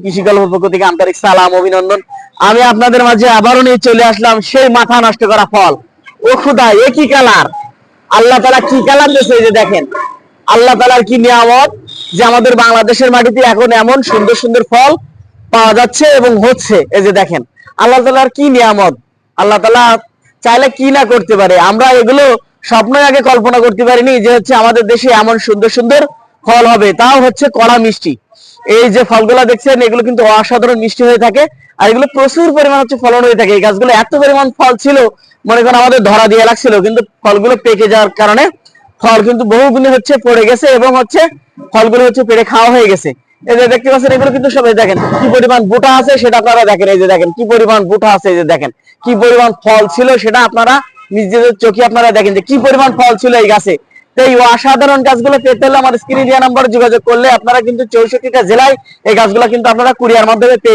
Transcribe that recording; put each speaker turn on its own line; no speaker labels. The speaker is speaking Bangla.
কৃষি গল্পের পক্ষ থেকে আন্তরিক সালাম অভিনন্দন। আমি আপনাদের মাঝে আবারও নিয়ে চলে আসলাম সেই মাথা নষ্ট করা ফল। ও খুদা, এ কি কালার! আল্লাহ তাআলা কি কালার দিয়েছে! এই যে দেখেন, আল্লাহ তাআলার কি নিয়ামত যে আমাদের বাংলাদেশের মাটিতে এখন এমন সুন্দর সুন্দর ফল পাওয়া যাচ্ছে এবং হচ্ছে। এই যে দেখেন, আল্লাহ তাআলার কি নিয়ামত! আল্লাহ তাআলা চাইলে কি না করতে পারে। আমরা এগুলো স্বপ্নই আগে কল্পনা করতে পারিনি যে হচ্ছে আমাদের দেশে এমন সুন্দর সুন্দর ফল হবে, তাও হচ্ছে কড়া মিষ্টি। এই যে ফলগুলো দেখছেন, এগুলো কিন্তু অসাধারণ মিষ্টি হয়ে থাকে, আর এগুলো প্রচুর পরিমাণ হচ্ছে ফলন হয়ে থাকে। এই গাছগুলো এত পরিমাণ ফল ছিল, মনে করেন আমাদের ধরা দিয়ে লাগছিল, কিন্তু ফলগুলো পেকে যাওয়ার কারণে ফল কিন্তু বহুগুণে হচ্ছে পড়ে গেছে এবং হচ্ছে ফলগুলো হচ্ছে পেড়ে খাওয়া হয়ে গেছে। এই যে দেখতে পাচ্ছেন, এগুলো কিন্তু সবাই দেখেন কি পরিমাণ বুটা আছে সেটা আপনারা দেখেন। এই যে দেখেন কি পরিমাণ বুটা আছে, এই যে দেখেন কি পরিমাণ ফল ছিল সেটা আপনারা নিজেদের চোখে আপনারা দেখেন যে কি পরিমাণ ফল ছিল এই গাছে। তো এই অসাধারণ গাছগুলো পেতে হলে আমার স্ক্রিনে দেওয়া নাম্বারে যোগাযোগ করলে আপনারা কিন্তু 64টা জেলায় এই গাছগুলো কিন্তু আপনারা কুরিয়ার মাধ্যমে পেয়ে